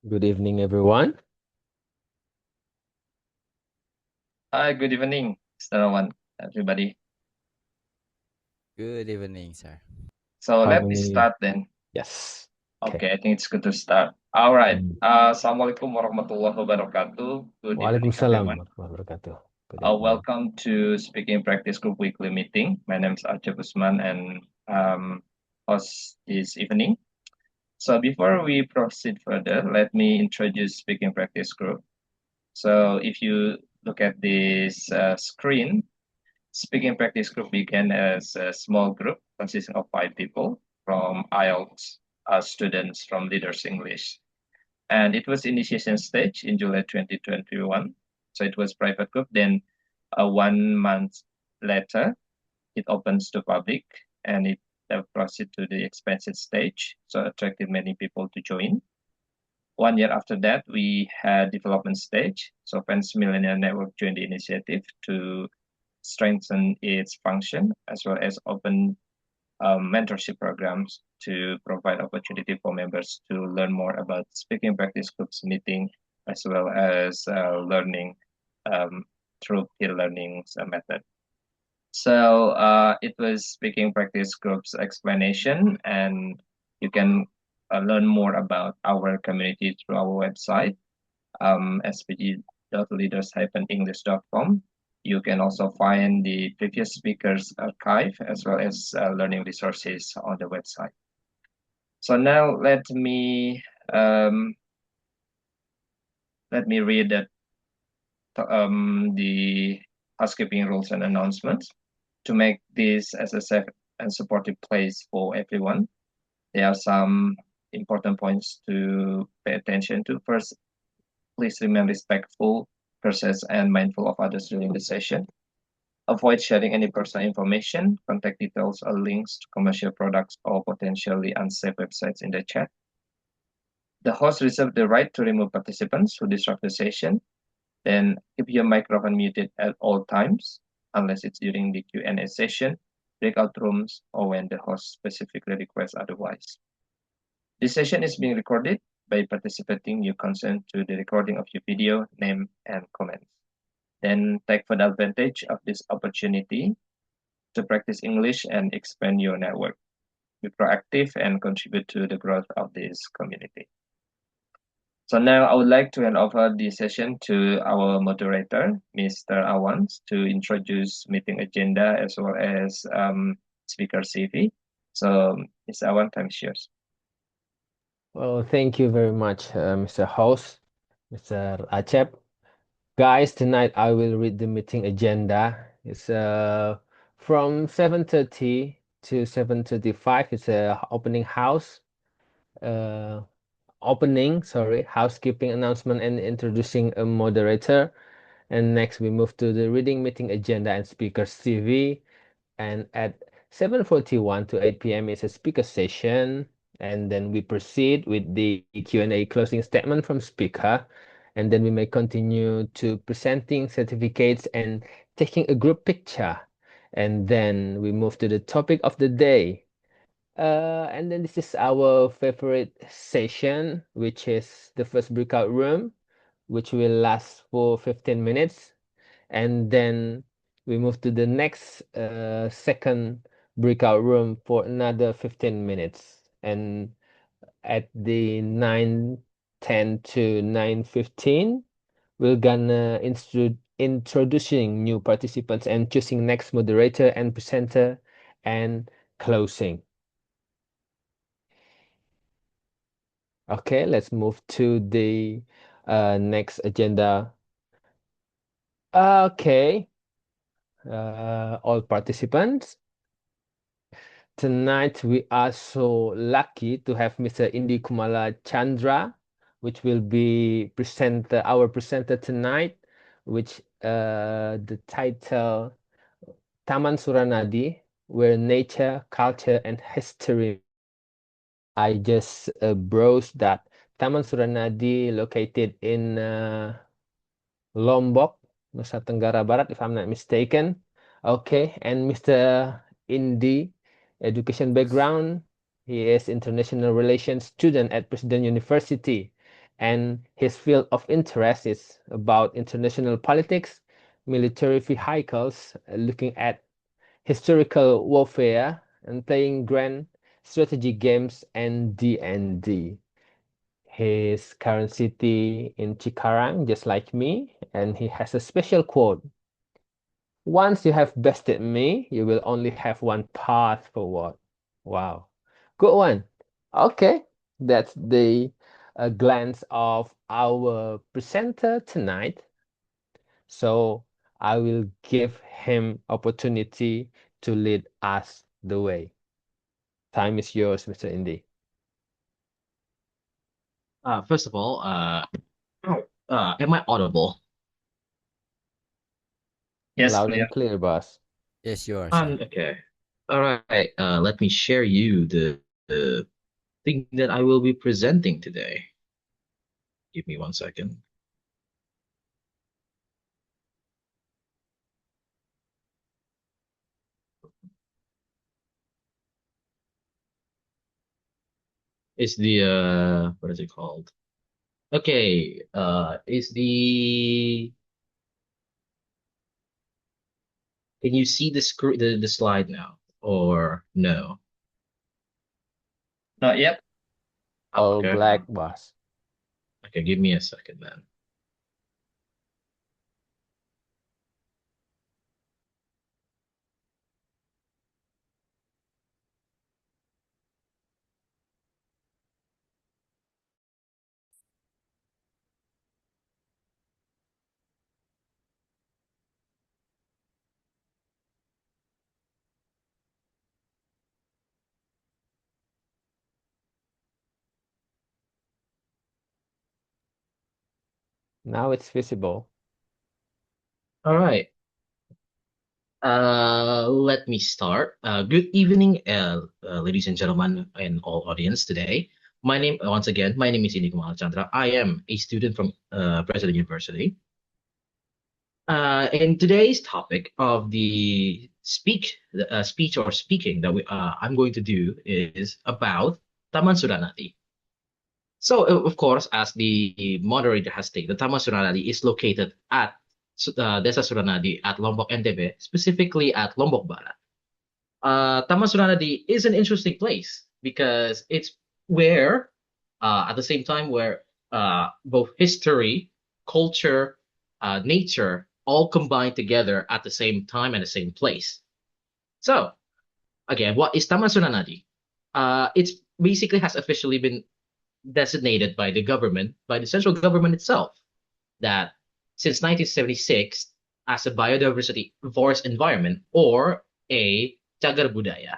Good evening, everyone. Hi, good evening, Mr. Awan, everybody. Good evening, sir. So How let me many? start then. Yes. Okay. Okay, I think it's good to start. All right. Mm. Assalamualaikum warahmatullahi wabarakatuh. Good evening, Waalaikumsalam everyone. warahmatullahi wabarakatuh. Good evening. Welcome to Speaking Practice Group Weekly Meeting. My name is Acep Usman and host this evening. So before we proceed further, let me introduce Speaking Practice Group. So if you look at this screen, Speaking Practice Group began as a small group consisting of 5 people from IELTS students from Leaders English. And it was initiation stage in July 2021. So it was private group. Then 1 month later, it opens to public and it proceed to the expansion stage. So attracted many people to join. 1 year after that, we had development stage. So Fansmillennial Network joined the initiative to strengthen its function as well as open mentorship programs to provide opportunity for members to learn more about speaking practice groups meeting as well as learning um, through peer learning method. So it was speaking practice groups explanation, and you can learn more about our community through our website, spg.leaders-english.com. You can also find the previous speakers archive as well as learning resources on the website. So now um, let me read the housekeeping rules and announcements to make this as a safe and supportive place for everyone. There are some important points to pay attention to. First, please remain respectful, courteous, and mindful of others during the session. Avoid sharing any personal information, contact details, or links to commercial products or potentially unsafe websites in the chat. The host reserves the right to remove participants who disrupt the session. Then keep your microphone muted at all times, unless it's during the Q&A session, breakout rooms, or when the host specifically requests otherwise. This session is being recorded. By participating, you consent to the recording of your video, name, and comments. Then take full advantage of this opportunity to practice English and expand your network. Be proactive and contribute to the growth of this community. So now I would like to hand over the session to our moderator, Mr. Awan, to introduce meeting agenda as well as speaker CV. So, Mr. Awan, time is yours. Well, thank you very much, Mr. Host, Mr. Acep. Guys, tonight I will read the meeting agenda. It's from 7:30 to 7:35. It's a uh, housekeeping announcement and introducing a moderator. And next we move to the reading meeting agenda and speaker CV. And at 7:41 to 8 p.m. is a speaker session. And then we proceed with the Q&A closing statement from speaker. And then we may continue to presenting certificates and taking a group picture. And then we move to the topic of the day. And then this is our favorite session, which is the first breakout room, which will last for 15 minutes. And then we move to the next second breakout room for another 15 minutes. And at the 9:10 to 9:15, we're gonna introducing new participants and choosing next moderator and presenter and closing. Okay, let's move to the next agenda. Okay, all participants. Tonight we are so lucky to have Mr. Indy Kumala Chandra, which will be our presenter tonight, which the title Taman Suranadi, where nature, culture, and history. I just browsed that Taman Suranadi located in Lombok, Nusa Tenggara Barat, if I'm not mistaken. Okay, and Mr. Indy, education background, he is international relations student at President University and his field of interest is about international politics, military vehicles, looking at historical warfare, and playing grand strategy games and D&D. His current city in Cikarang, just like me, and he has a special quote. Once you have bested me, you will only have one path forward. Wow. Good one. Okay, that's the glance of our presenter tonight. So I will give him opportunity to lead us the way. Time is yours, Mr. Indy. First of all, am I audible? Yes, Loud clear. and clear, boss. Yes, you are, sir. Okay. All right. Let me share you the thing that I will be presenting today. Give me 1 second. Is the what is it called? Okay. Is the Can you see the slide now or no? Not yet. All Okay. black, boss. Okay. Give me a second then. Now it's visible. All right. Let me start. Good evening, ladies and gentlemen, and all audience today. Once again, my name is Indy Chandra. I am a student from President University. And today's topic of the speech or speaking that I'm going to do is about Taman Suranadi. So, of course, as the moderator has stated, Taman Suranadi is located at Desa Suranadi at Lombok, NTB, specifically at Lombok Barat. Taman Suranadi is an interesting place because it's where, at the same time, where both history, culture, nature all combine together at the same time and the same place. So, again, what is Taman Suranadi? It's basically has officially been designated by the government, by the central government itself, that since 1976 as a biodiversity forest environment or a cagar budaya,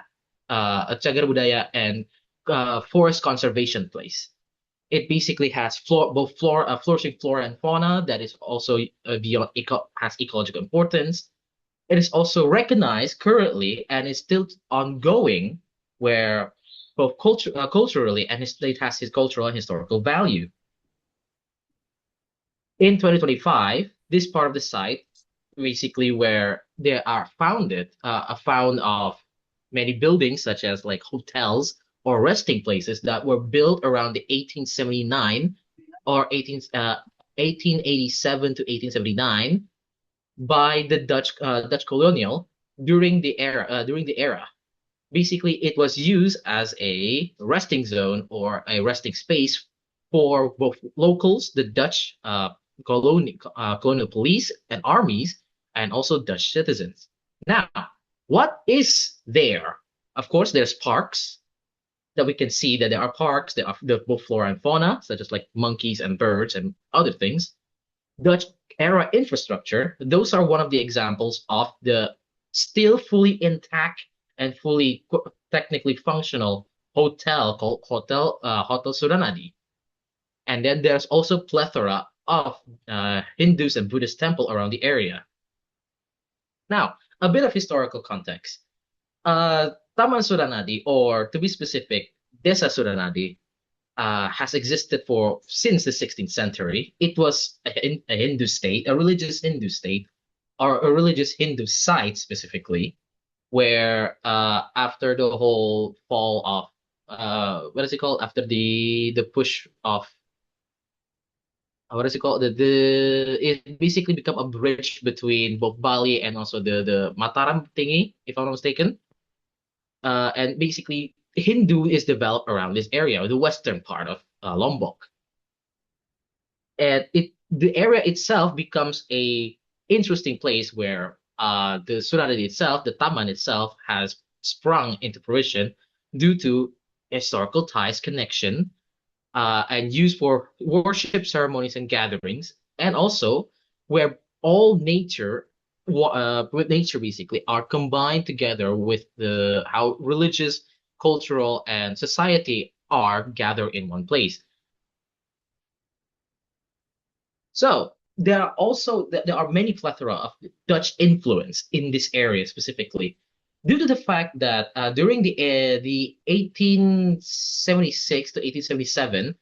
and forest conservation place. It basically has both flourishing flora and fauna that is also beyond has ecological importance. It is also recognized currently and is still ongoing, where both culturally and it has his cultural and historical value. In 2025, this part of the site, basically where they are found of many buildings such as like hotels or resting places that were built around the 1879 or 1887 to 1879 by the Dutch colonial during the era. Basically, it was used as a resting zone or a resting space for both locals, the Dutch colonial police and armies, and also Dutch citizens. Now, what is there? Of course, there's parks that we can see that there are parks that are both flora and fauna, such as like monkeys and birds and other things. Dutch era infrastructure, those are one of the examples of the still fully intact and fully technically functional hotel called Hotel Suranadi. And then there's also plethora of Hindus and Buddhist temple around the area. Now, a bit of historical context. Taman Suranadi, or to be specific, Desa Suranadi, has existed since the 16th century. It was a Hindu state, a religious Hindu state, or a religious Hindu site specifically, where after the whole fall of what is it called? After the push of what is it called? The it basically become a bridge between both Bali and also the Mataram thingy, if I'm not mistaken. And basically, Hindu is developed around this area, the western part of Lombok, and the area itself becomes a interesting place where the Suranadi itself, the Taman itself, has sprung into fruition due to historical ties, connection, and used for worship ceremonies and gatherings, and also where all nature, with nature basically, are combined together with the how religious, cultural, and society are gathered in one place. So there are many plethora of Dutch influence in this area specifically, due to the fact that during the 1876 to 1877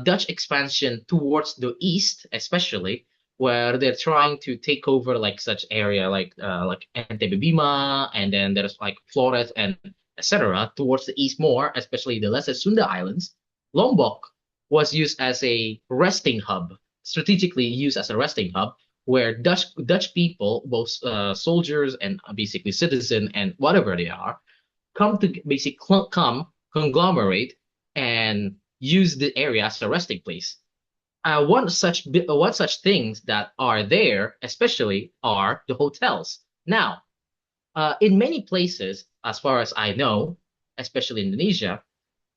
Dutch expansion towards the east, especially where they're trying to take over like such area like Entebbe, and then there's like Flores and etc. towards the east more, especially the Lesser Sunda Islands. Lombok was used as a resting hub, strategically used as a resting hub where Dutch people, both soldiers and basically citizen and whatever they are, come to basically come conglomerate and use the area as a resting place. One such things that are there, especially, are the hotels. Now, in many places, as far as I know, especially Indonesia,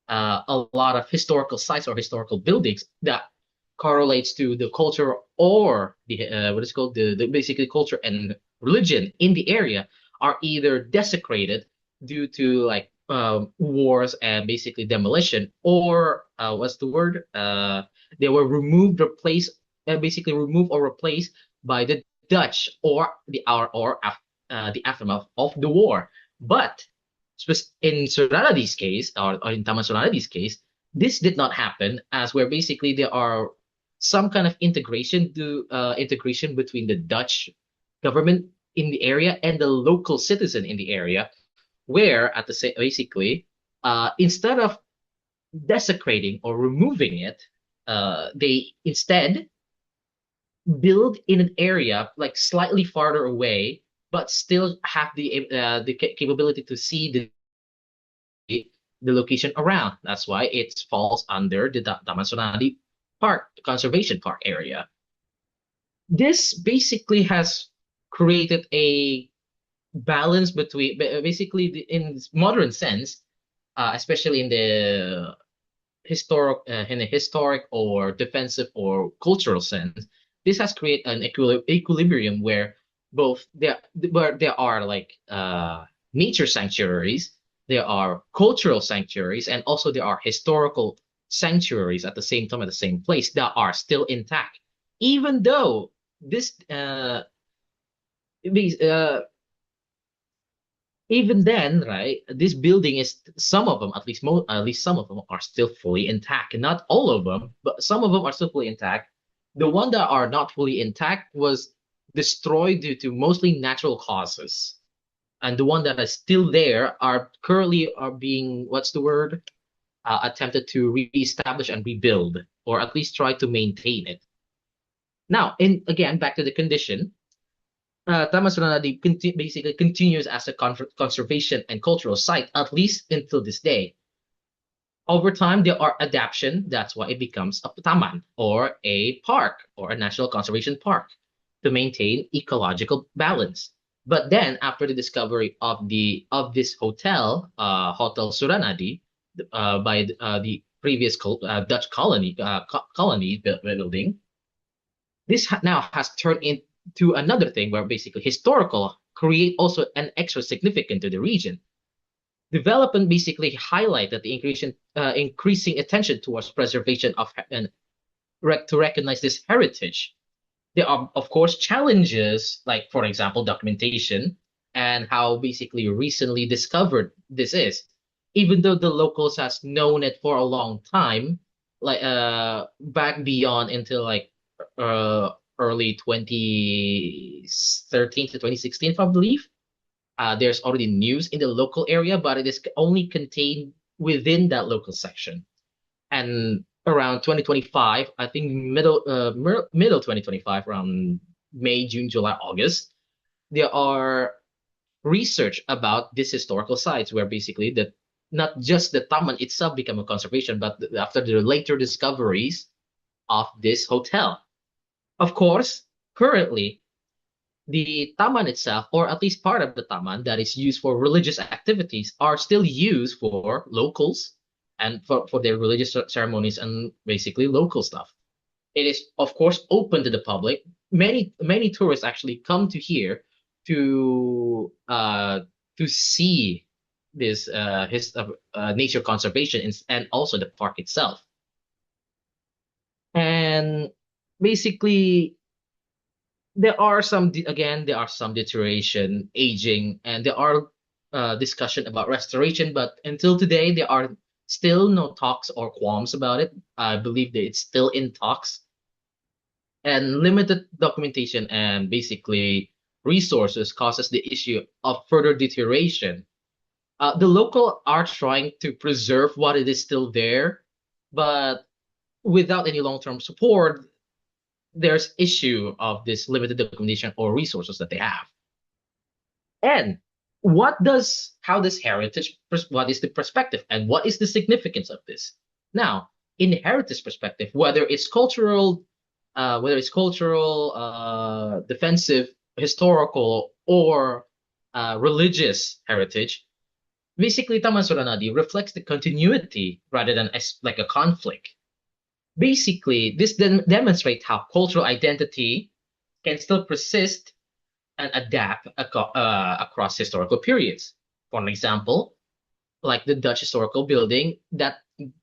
a lot of historical sites or historical buildings that correlates to the culture or the what is called the basically culture and religion in the area are either desecrated due to like wars and basically demolition, or what's the word? They were removed, replaced, basically removed or replaced by the Dutch or the aftermath of the war. But in Suranadi's case, or in Taman Suranadi's case, this did not happen, as where basically there are some kind of integration between the Dutch government in the area and the local citizen in the area, where at the basically instead of desecrating or removing it, they instead build in an area like slightly farther away, but still have the capability to see the location around. That's why it falls under the Taman Suranadi Park, the conservation park area. This basically has created a balance between basically in modern sense, especially in a historic or defensive or cultural sense. This has created an equilibrium where there are like nature sanctuaries, there are cultural sanctuaries, and also there are historical sanctuaries at the same time at the same place that are still intact, even though this these even then, right, this building is some of them, at least some of them are still fully intact. Not all of them, but some of them are still fully intact. The one that are not fully intact was destroyed due to mostly natural causes. And the one that is still there are currently are being, what's the word? Attempted to reestablish and rebuild, or at least try to maintain it. Now, in again, back to the condition, Taman Suranadi basically continues as a conservation and cultural site, at least until this day. Over time, there are adaptation. That's why it becomes a taman or a park or a national conservation park to maintain ecological balance. But then, after the discovery of this hotel, Hotel Suranadi, by the previous Dutch colony building, this now has turned into another thing where basically historical create also an extra significant to the region. Development basically highlighted the increasing attention towards preservation of and to recognize this heritage. There are, of course, challenges like, for example, documentation and how basically recently discovered this is. Even though the locals has known it for a long time, like back beyond until like uh early 2013 to 2016, I believe. There's already news in the local area, but it is only contained within that local section. And around 2025, I think middle 2025, around May, June, July, August, there are research about these historical sites where basically the not just the Taman itself become a conservation, but after the later discoveries of this hotel. Of course, currently the Taman itself, or at least part of the Taman that is used for religious activities, are still used for locals and for their religious ceremonies and basically local stuff. It is, of course, open to the public. Many tourists actually come to here to see this his nature conservation and also the park itself. And basically, there are some deterioration, aging, and there are discussion about restoration. But until today, there are still no talks or qualms about it. I believe that it's still in talks, and limited documentation and basically resources causes the issue of further deterioration. The local are trying to preserve what it is still there, but without any long-term support, there's issue of this limited documentation or resources that they have. And how does what is the perspective and what is the significance of this? Now, in the heritage perspective, whether it's cultural, defensive, historical, or religious heritage, basically Taman Suranadi reflects the continuity rather than as like a conflict. Basically, this demonstrates how cultural identity can still persist and adapt across historical periods. For an example, like the Dutch historical building that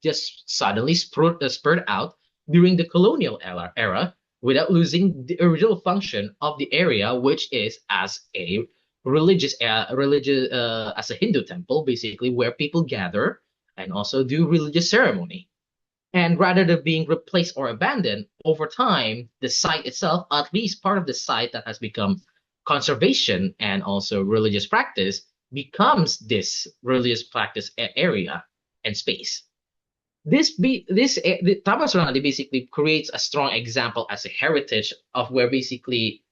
just suddenly spurred out during the colonial era without losing the original function of the area, which is as a as a Hindu temple, basically where people gather and also do religious ceremony. And rather than being replaced or abandoned over time, the site itself, at least part of the site that has become conservation and also religious practice, becomes this religious practice area and space. The Taman Suranadi basically creates a strong example as a heritage of where basically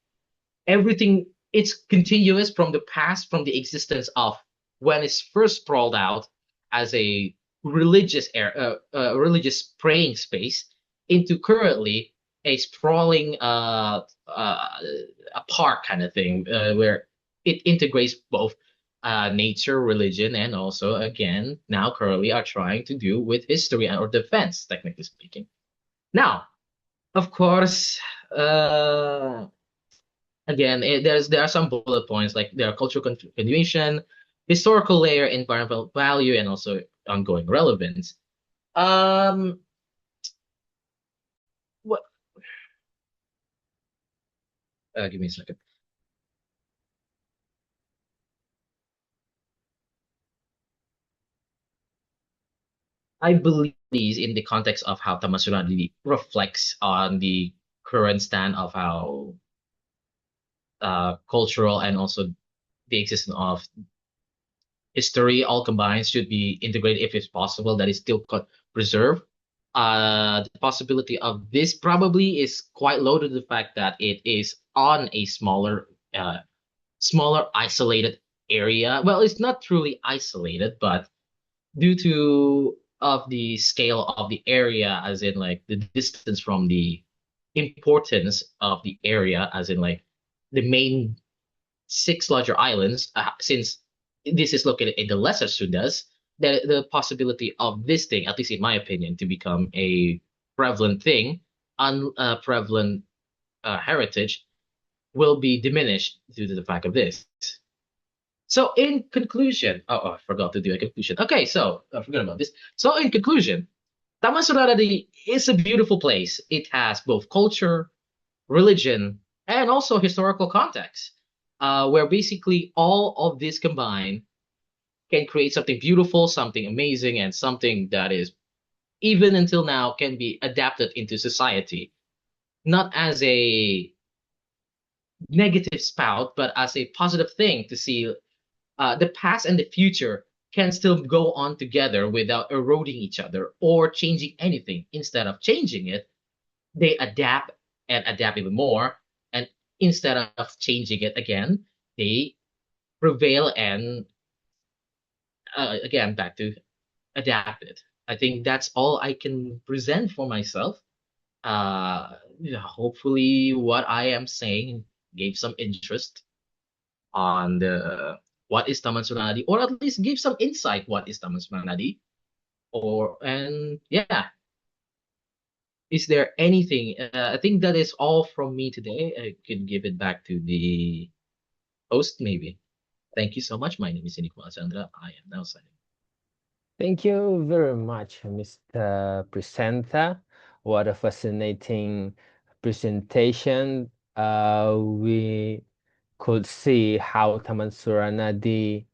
everything it's continuous from the past, from the existence of when it's first sprawled out as a religious praying space into currently a sprawling a park kind of thing where it integrates both nature, religion, and also again now currently are trying to do with history or defense, technically speaking. Now, of course, again, there are some bullet points like there are cultural continuation, historical layer, environmental value, and also ongoing relevance. What? Give me a second. I believe these in the context of how Taman Suranadi reflects on the current stand of how cultural and also the existence of history all combined should be integrated if it's possible that is still preserved. The possibility of this probably is quite low to the fact that it is on a smaller isolated area. Well, it's not truly isolated, but due to of the scale of the area, as in like the distance from the importance of the area, as in like the main six larger islands, since this is located in the Lesser Sundas, the possibility of this thing, at least in my opinion, to become a prevalent thing, prevalent heritage, will be diminished due to the fact of this. So in conclusion, I forgot to do a conclusion. Okay, so I forgot about this. So in conclusion, Taman Suranadi is a beautiful place. It has both culture, religion, and also historical context, where basically all of this combined can create something beautiful, something amazing, and something that is, even until now, can be adapted into society, not as a negative spout, but as a positive thing to see the past and the future can still go on together without eroding each other or changing anything. Instead of changing it, they adapt and adapt even more. And instead of changing it again, they prevail and again back to adapt it. I think that's all I can present for myself. Yeah, hopefully, what I am saying gave some interest on the what is Taman Suranadi, or at least give some insight what is Taman Suranadi. Or and yeah, is there anything? I think that is all from me today. I could give it back to the host, maybe. Thank you so much. My name is Indy Chandra. I am now signing. Thank you very much, Mr. Presenter. What a fascinating presentation. We could see how Taman Suranadi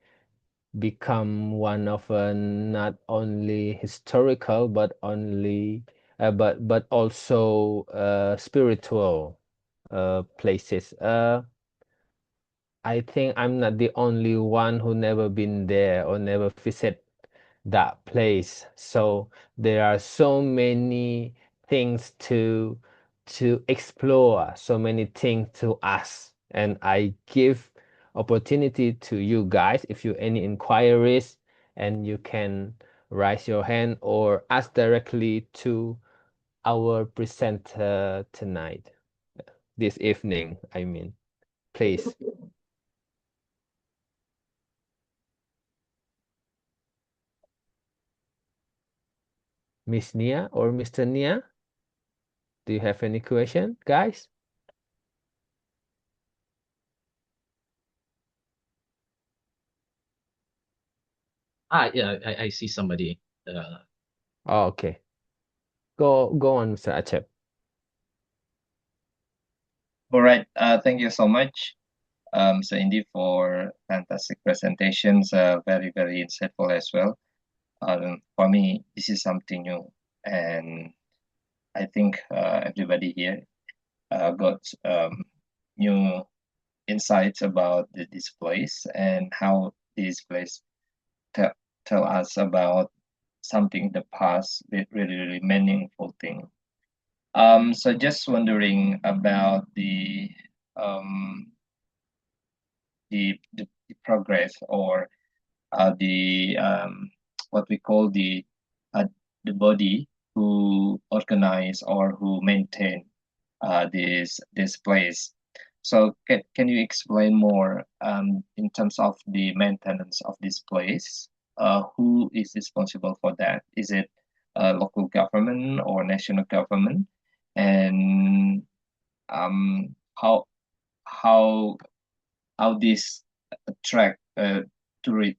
become one of not only historical but also spiritual places. I think I'm not the only one who never been there or never visit that place. So there are so many things to explore, so many things to ask, and I give opportunity to you guys if you any inquiries, and you can raise your hand or ask directly to our presenter tonight, this evening, I mean. Please. Miss Nia or Mr. Nia, do you have any question, guys? Yeah, I see somebody. Oh, okay. Go on, Mr. Achep. All right. Thank you so much, so Indy, for fantastic presentations. Very, very insightful as well. For me, this is something new, and I think everybody here got new insights about this place and how this place tell tell us about something in the past, really, really meaningful thing. So just wondering about um, the progress, or the what we call uh, the body who organize or who maintain this place. So can you explain more in terms of the maintenance of this place? Who is responsible for that? Is it local government or national government? And how how this attract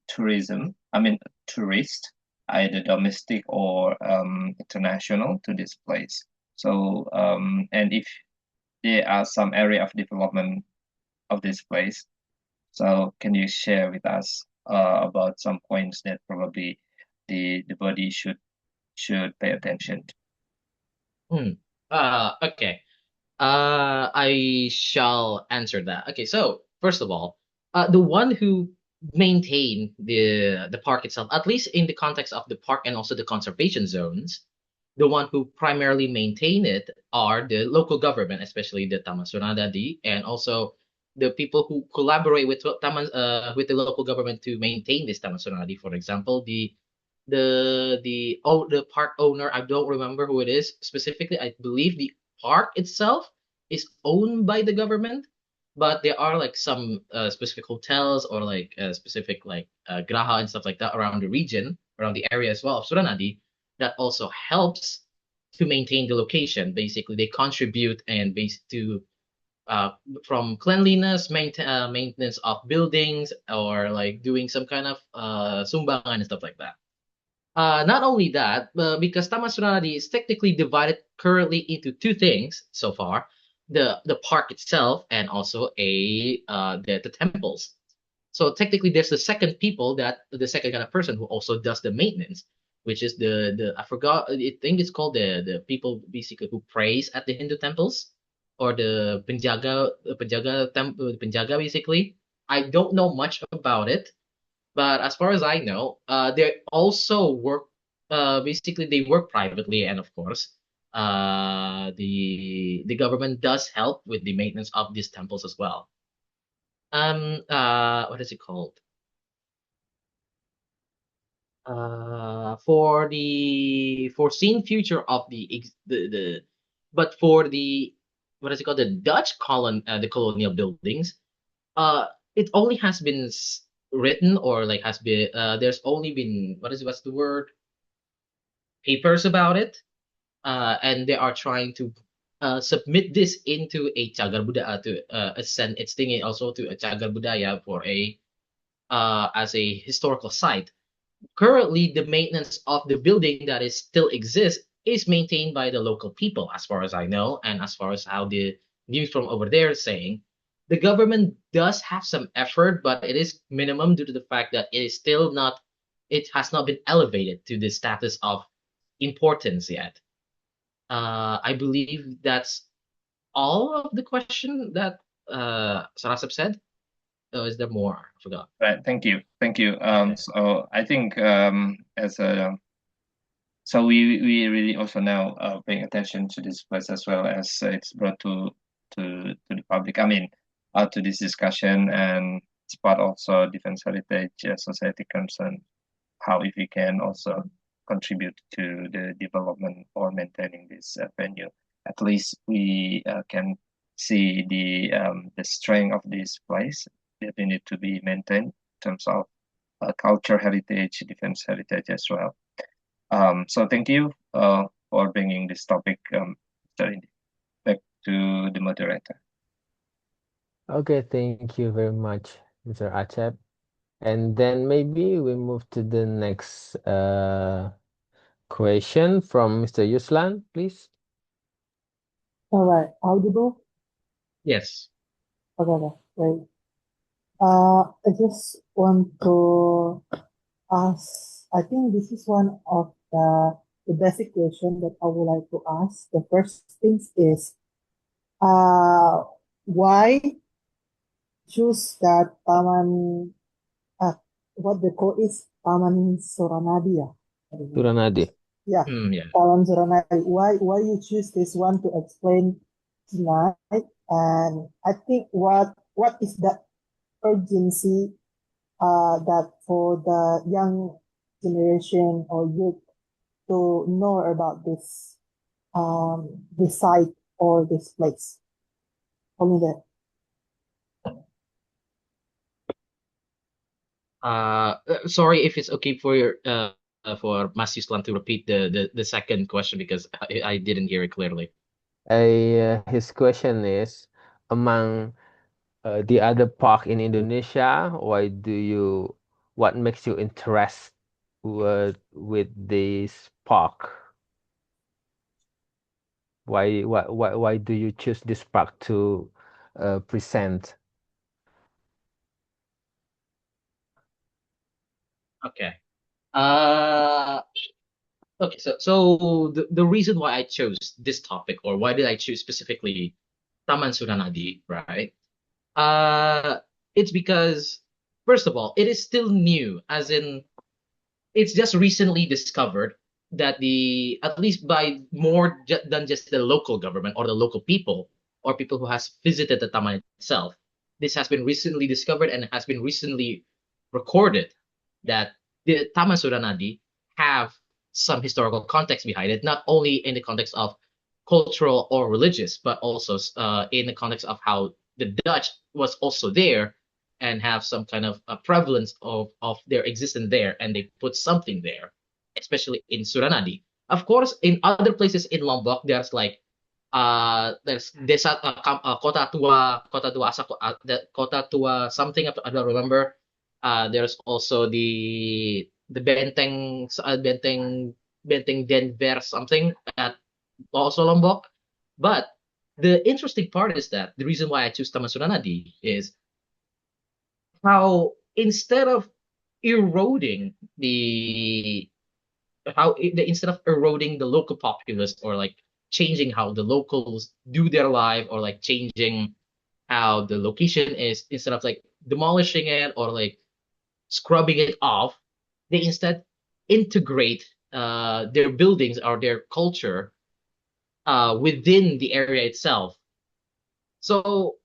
tourism? I mean, tourists, either domestic or international, to this place. So and if there are some area of development of this place. So can you share with us about some points that probably the body should pay attention to? Hmm. Okay. I shall answer that. Okay, so first of all, the one who maintain the park itself, at least in the context of the park and also the conservation zones, the one who primarily maintain it are the local government, especially the Taman Suranadi, and also the people who collaborate with with the local government to maintain this Taman Suranadi. For example, the park owner, I don't remember who it is specifically. I believe the park itself is owned by the government, but there are like some specific hotels or like specific like graha and stuff like that around the region, around the area as well of Suranadi, that also helps to maintain the location. Basically, they contribute and base to uh, from cleanliness, maintenance of buildings, or like doing some kind of sumbangan and stuff like that. Not only that, because Taman Suranadi is technically divided currently into two things so far: the park itself and also the temples. So technically, there's the second kind of person who also does the maintenance, which is the I forgot. I think it's called the people basically who prays at the Hindu temples, or the penjaga basically. I don't know much about it, But as far as I know, they also work. Basically, they work privately, and of course, the government does help with the maintenance of these temples as well. What is it called? For the foreseen future of but for the what is it called? The the colonial buildings. It only has been written or like has been there's only been what's the word, papers about it, and they are trying to submit this into a cagar budaya to send its thing also to a cagar budaya for a as a historical site. Currently, the maintenance of the building that is still exists is maintained by the local people, as far as I know, and as far as how the news from over there is saying. The government does have some effort, but it is minimum due to the fact that it is still not, it has not been elevated to the status of importance yet. I believe that's all of the question that Sarasap said. Is there more? I forgot. Right. Thank you. Thank you. Okay. So I think as a so we really also now paying attention to this place as well as it's brought to the public. I mean, to this discussion, and it's part also Defense Heritage Society concern how if we can also contribute to the development or maintaining this venue. At least we can see the strength of this place that we need to be maintained in terms of culture heritage, defense heritage as well. So thank you for bringing this topic, Mr. Indy. Back to the moderator. Okay, thank you very much, Mr. Acep. And then maybe we move to the next question from Mr. Yuslan, please. All right, audible? Yes. Okay, great. I just want to ask, I think this is one of the basic question that I would like to ask. The first thing is, why choose that Taman, what the code is, Taman Suranadi, yeah? I don't know. Suranadi. Yeah, Yeah. Taman Suranadi. Why you choose this one to explain tonight? And I think what is the urgency that for the young generation or youth to know about this site or this place? Only that. Sorry if it's okay for your for Mas Yuslan to repeat the second question because I didn't hear it clearly. His question is, among the other park in Indonesia, what makes you interest with this park? Why do you choose this park to present? Okay. Uh okay, so the reason why I chose this topic or why did I choose specifically Taman Suranadi, right? Uh it's because first of all, it is still new, as in it's just recently discovered that the at least by more than just the local government or the local people or people who has visited the taman itself, this has been recently discovered and has been recently recorded that the Taman Suranadi have some historical context behind it, not only in the context of cultural or religious, but also in the context of how the Dutch was also there and have some kind of a prevalence of their existence there, and they put something there, especially in Suranadi. Of course, in other places in Lombok, there's desa kota tua asa kota tua something I don't remember. There's also the benteng Denver something at also Lombok. But the interesting part is that the reason why I choose Taman Suranadi is how instead of eroding the instead of eroding the local populace or like changing how the locals do their life or like changing how the location is, instead of like demolishing it or like scrubbing it off. They instead integrate their buildings or their culture within the area itself. So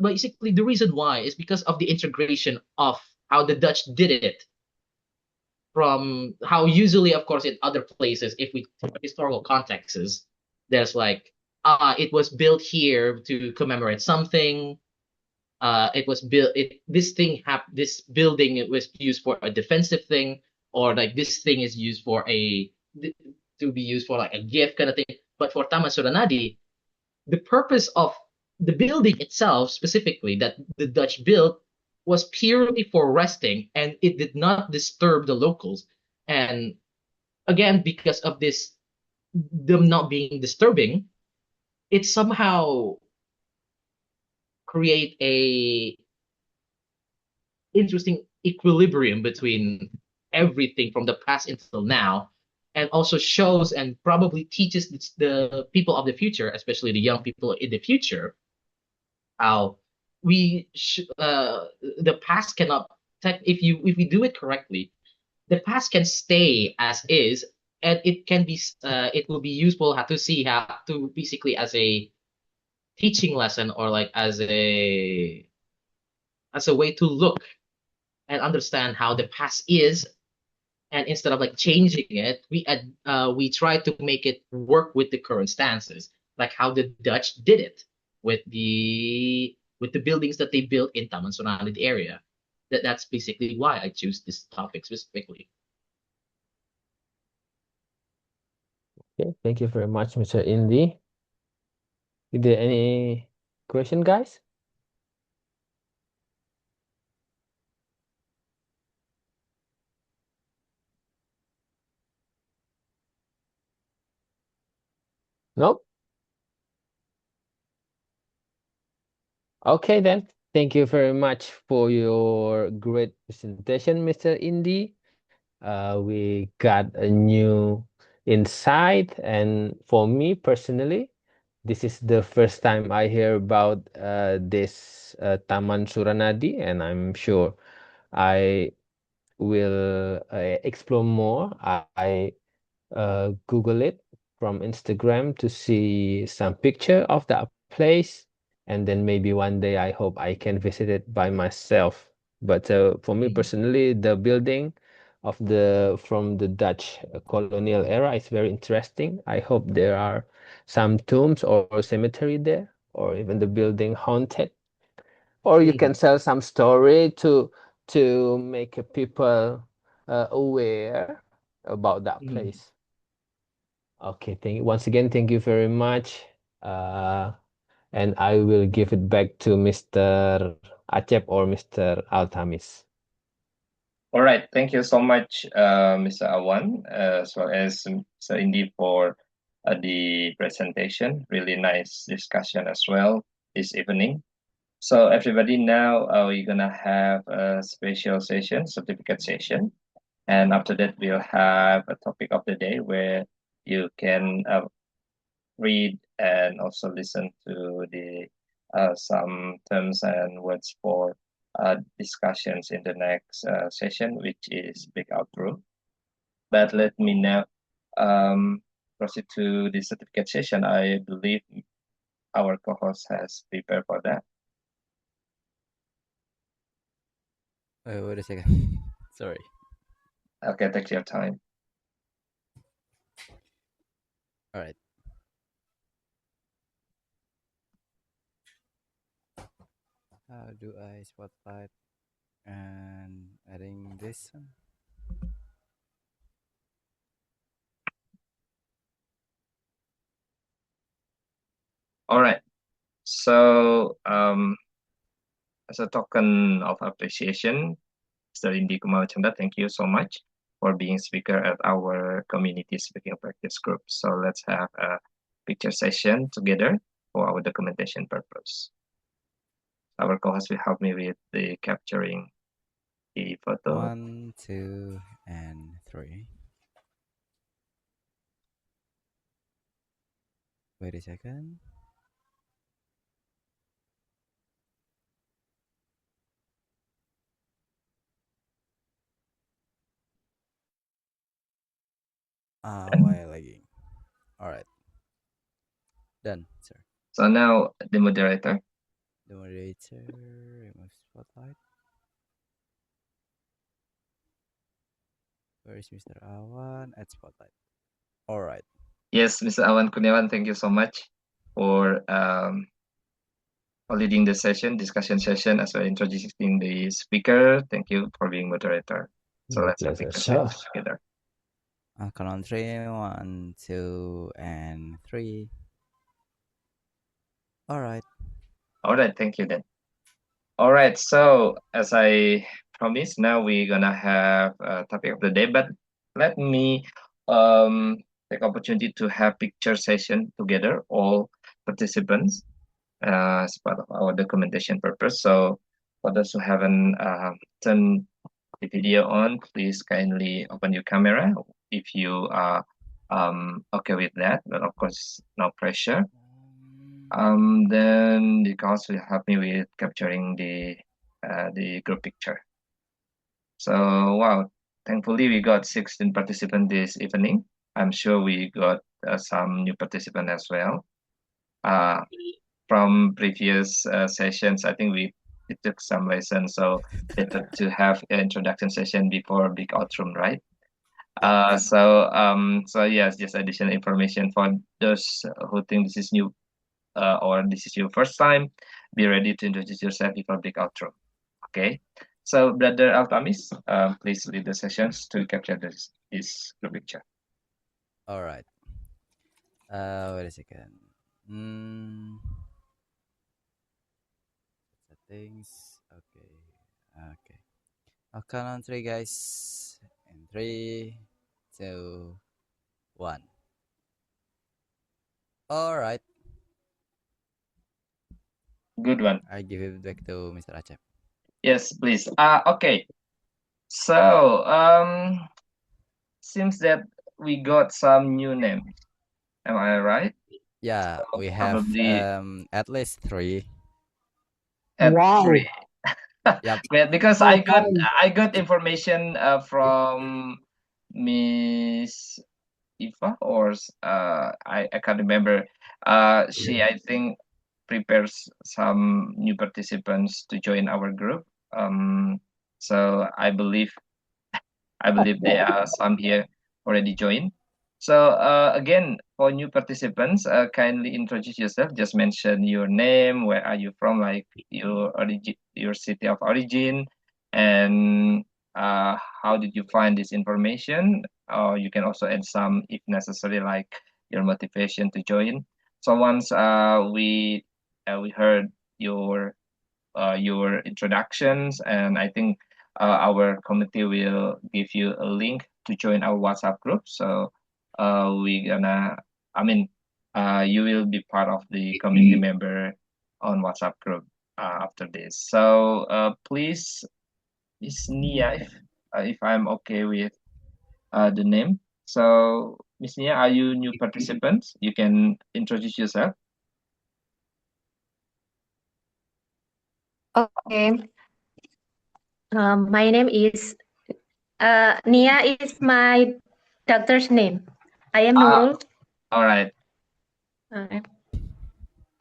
basically the reason why is because of the integration of how the Dutch did it from how usually, of course, in other places, if we take historical contexts, there's like it was built here to commemorate something. It was built. This building it was used for a defensive thing, or like this thing is used for to be used for like a gift kind of thing. But for Taman Suranadi, the purpose of the building itself, specifically that the Dutch built, was purely for resting, and it did not disturb the locals. And again, because of this, them not being disturbing, it somehow create a interesting equilibrium between everything from the past until now, and also shows and probably teaches the people of the future, especially the young people in the future, how the past cannot if we do it correctly, the past can stay as is, and it will be useful how to see how to basically as a teaching lesson, or like as a way to look and understand how the past is, and instead of like changing it, we try to make it work with the current stances, like how the Dutch did it with the buildings that they built in Taman Suranadi area. That's basically why I choose this topic specifically. Okay, thank you very much, Mr. Indy. Is there any question, guys? Nope. Okay, then. Thank you very much for your great presentation, Mr. Indy. We got a new insight, and for me personally, this is the first time I hear about this Taman Suranadi, and I'm sure I will explore more. I Google it from Instagram to see some picture of that place, and then maybe one day I hope I can visit it by myself. But for me personally, the building of from the Dutch colonial era is very interesting. I hope there are some tombs or cemetery there, or even the building haunted, or you can sell some story to make people aware about that place. Okay, once again, thank you very much. And I will give it back to Mr. Acep or Mr. Altamis. All right, thank you so much, Mr. Awan, as well as Mr. Indy for the presentation. Really nice discussion as well this evening. So everybody, now we're gonna have a special session, certificate session, and after that we'll have a topic of the day where you can read and also listen to the some terms and words for discussions in the next session, which is Big Outro. But let me now proceed to the certificate session. I believe our co-host has prepared for that. Wait a second. Sorry. Okay, take your time. All right. How do I spotlight and adding this? All right. So as a token of appreciation, Mr. Indy Kumala Chandra, thank you so much for being speaker at our community speaking practice group. So let's have a picture session together for our documentation purpose. Our co-host will help me with the capturing the photo. 1, 2, and 3. Wait a second. Why lagging? All right, done, sir. So now the moderator. The moderator remove spotlight. Where is Mr. Awan? Add spotlight. All right. Yes, Mr. Awan Kurniawan, thank you so much for leading the session, discussion session, as well introducing the speaker. Thank you for being moderator. So My let's have pleasure. the So, session together. Count on three. 1, 2, and 3. All right. All right, thank you then. All right, so as I promised, now we're gonna have a topic of the day, but let me take opportunity to have picture session together, all participants, as part of our documentation purpose. So for those who haven't turned the video on, please kindly open your camera if you are okay with that, but of course, no pressure. Then the guys will help me with capturing the group picture. So wow, thankfully we got 16 participants this evening. I'm sure we got some new participants as well. From previous sessions, I think we took some lessons, so better to have an introduction session before big outroom, right? So yes, just additional information for those who think this is new or this is your first time, be ready to introduce yourself before big outro. Okay. So, Brother Altamis, please lead the sessions to capture this group picture. All right. Wait a second. Settings. Okay. Okay. I'll count on 3, guys. In 3, 2, 1. All right. Good one. I give it back to Mr. Acep. Yes, please. Okay. So, seems that we got some new names. Am I right? Yeah, So we have probably at least 3. at Wow. 3. Yep. Because So I got information from Miss Eva or I can't remember. She I think prepares some new participants to join our group. So I believe there are some here already joined. So again, for new participants, kindly introduce yourself. Just mention your name, where are you from, like your city of origin, and how did you find this information. You can also add some, if necessary, like your motivation to join. So once we heard your introductions, and I think our committee will give you a link to join our WhatsApp group. So you will be part of the community member on WhatsApp group after this. So please, Miss Nia, if I'm okay with the name. So Miss Nia, are you new participants? You can introduce yourself. Okay. My name is Nia is my doctor's name. I am Nurul. All right. Okay.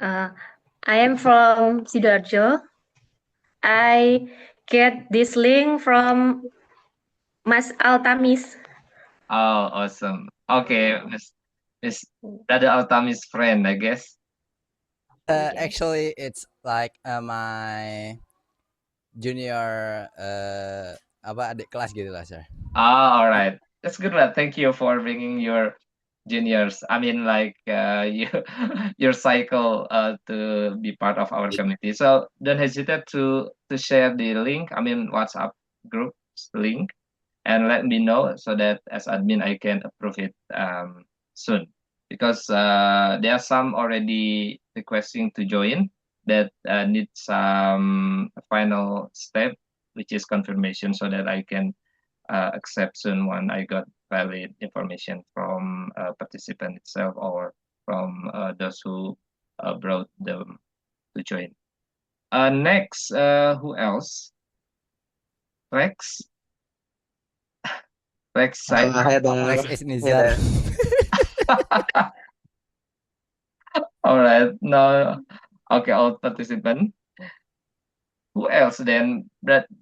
I am from Sidoarjo. I get this link from Mas Altamis. Oh, awesome. Okay, Miss Dada Altami's friend, I guess. Yes. Actually, it's like my junior apa adik kelas gitu lah, sir. Ah, all right. That's good one. Thank you for bringing your juniors. I mean, like your cycle to be part of our community. So don't hesitate to share the link. I mean, WhatsApp group's link, and let me know so that as admin I can approve it soon. Because there are some already requesting to join that need some final step, which is confirmation, so that I can accept soon when I got valid information from participant itself or from those who brought them to join. Next, who else? Rex? Next side. Next is Nizar. All right. No. Okay, all participant. Who else then?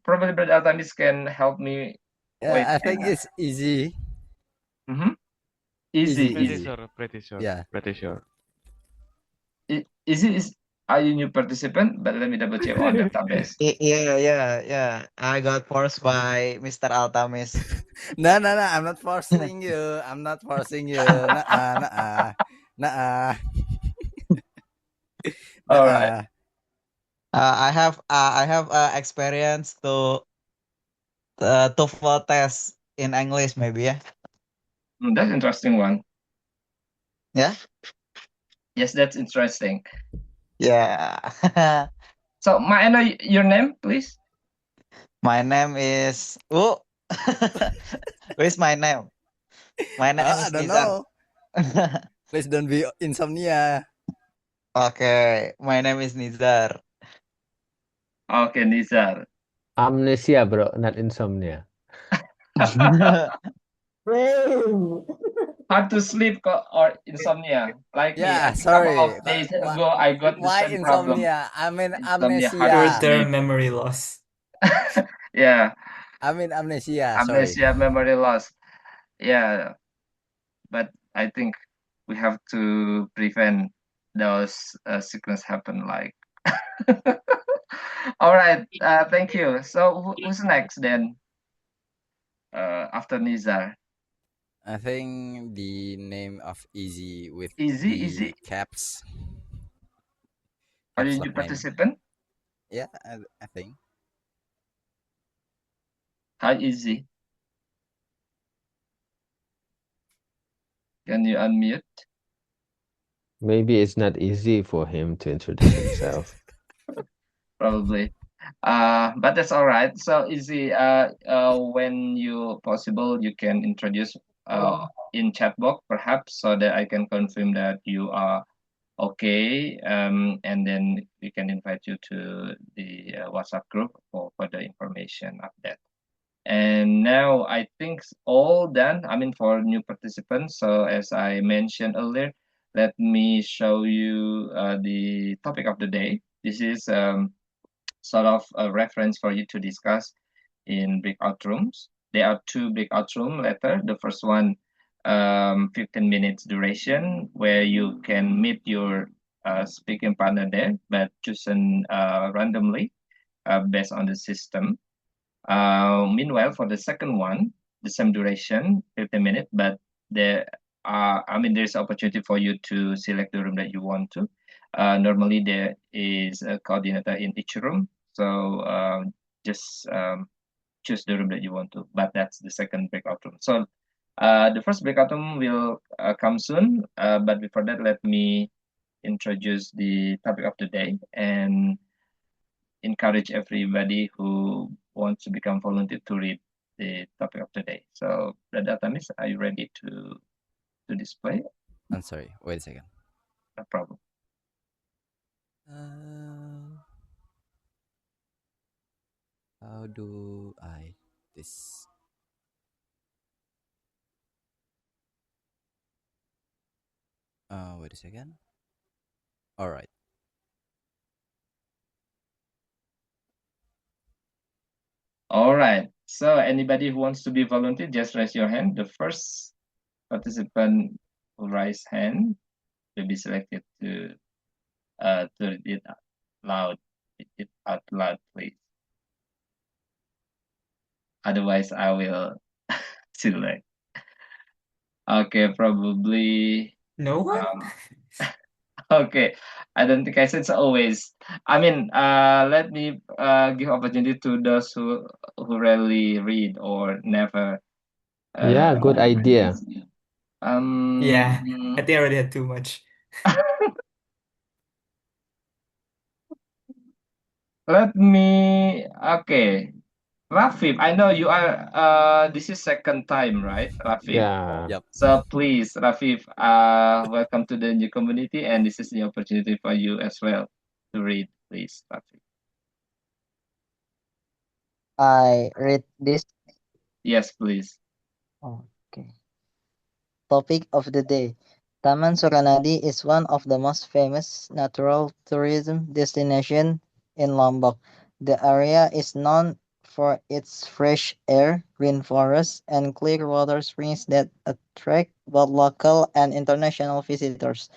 Probably Brad Altamis can help me. Wait. Yeah, I think it's easy. Mm-hmm. Easy. Pretty sure. Yeah. Pretty sure. Easy is. Are you new participant? But let me double check on database. Yeah. I got forced by Mr. Altamis. No. I'm not forcing you. I'm not forcing you. Nah. All right. I have experience to TOEFL test in English maybe ya. That's interesting one. Yeah. Yes, that's interesting. Yeah. So, may I know your name, please? My name is Who is my name? My name I is don't Nizar. know. Please don't be insomnia. Okay, my name is Nizar. Okay, Nizar. Amnesia, bro, not insomnia. Brave. Hard to sleep or insomnia. Like me, Yeah, a couple sorry. of days ago, I got the Why same problem. insomnia? I mean Insomnia, hard to amnesia. sleep. Short-term memory loss. Yeah, I mean amnesia. Sorry. amnesia, memory loss. Yeah, but I think we have to prevent those sickness happen. Like, all right. Thank you. So who's next then? After Nizar, I think the name of Easy with Easy. the caps. Are Caps you lock new name. participant? Yeah, I think. Hi, Easy. Can you unmute? Maybe it's not easy for him to introduce himself. Probably. But that's all right. So Easy, when you possible, you can introduce in chat box perhaps, so that I can confirm that you are okay. And then we can invite you to the WhatsApp group for further information of that. And now I think all done. I mean, for new participants. So as I mentioned earlier, let me show you the topic of the day. This is sort of a reference for you to discuss in breakout rooms. There are two breakout room later. The first one, 15 minutes duration, where you can meet your speaking partner there, but chosen randomly based on the system. Meanwhile, for the second one, the same duration, 15 minutes, but there's opportunity for you to select the room that you want to. Normally, there is a coordinator in each room, so just choose the room that you want to. But that's the second breakout room. So the first breakout room will come soon. But before that, let me introduce the topic of the day and encourage everybody who wants to become volunteer to read the topic of the day. So, Brother Tamis, are you ready to display? I'm sorry. Wait a second. No problem. How do I this? Wait a second. All right. All right. So, anybody who wants to be volunteer, just raise your hand. The first participant who raise hand will be selected to read it out loud. Read it out loud, please. Otherwise, I will select. Okay, probably. No one? Okay, I don't think I said so always. I mean, let me give opportunity to those who rarely read or never. Yeah, good idea. Yeah, I think I already had too much. Let me. Okay, Rafif, I know you are. This is second time, right, Rafif? Yeah. Yep. So please, Rafif, welcome to the new community, and this is the opportunity for you as well to read, please, Rafif. I read this. Yes, please. Okay. Topic of the day. Taman Suranadi is one of the most famous natural tourism destinations in Lombok. The area is known for its fresh air, green forests, and clear water springs that attract both local and international visitors.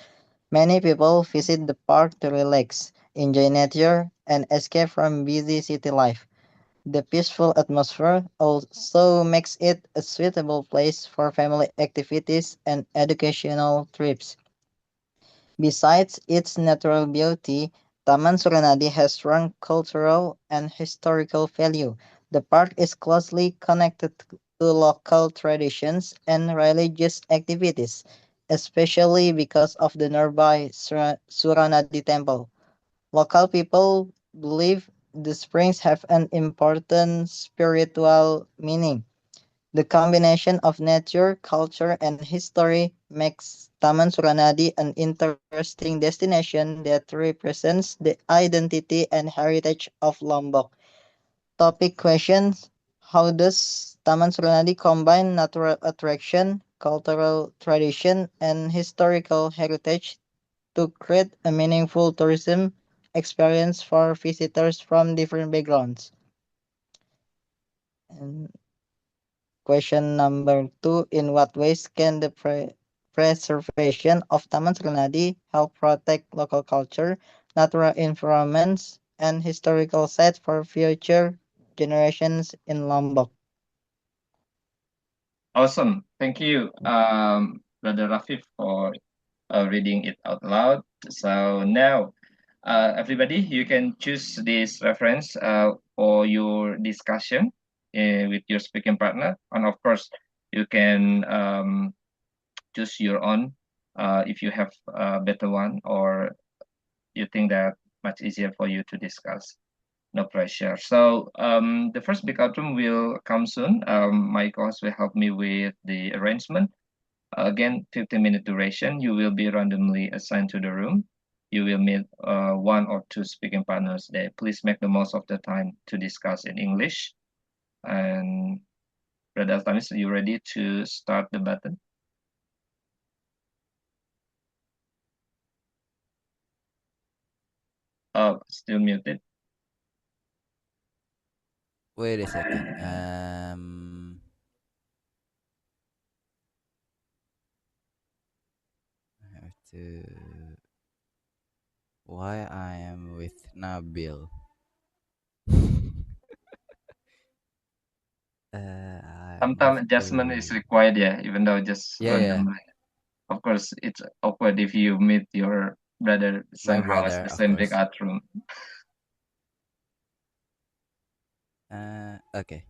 Many people visit the park to relax, enjoy nature, and escape from busy city life. The peaceful atmosphere also makes it a suitable place for family activities and educational trips. Besides its natural beauty, Taman Suranadi has strong cultural and historical value. The park is closely connected to local traditions and religious activities, especially because of the nearby Suranadi Temple. Local people believe the springs have an important spiritual meaning. The combination of nature, culture, and history makes Taman Suranadi an interesting destination that represents the identity and heritage of Lombok. Topic questions. How does Taman Suranadi combine natural attraction, cultural tradition, and historical heritage to create a meaningful tourism experience for visitors from different backgrounds? And question number two, in what ways can the preservation of Taman Suranadi help protect local culture, natural environments, and historical sites for future generations in Lombok? Awesome. Thank you, Brother Rafif, for reading it out loud. So now, everybody, you can choose this reference for your discussion with your speaking partner. And of course, you can choose your own if you have a better one or you think that much easier for you to discuss. No pressure. So the first big outcome will come soon. My co-host will help me with the arrangement. Again, 15-minute duration. You will be randomly assigned to the room. You will meet one or two speaking partners there. Please make the most of the time to discuss in English. And Brother Tamis, are you ready to start the button? Oh, still muted. Wait a second. I have to. Why I am with Nabil? I Sometimes move adjustment is to. required, yeah, even though just Yeah, yeah. randomly. Of course, it's awkward if you meet your brother My same house, brother, the of same big course. art room. Okay.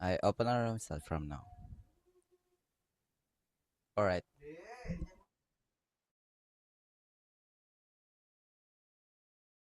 I open our room start from now. All right.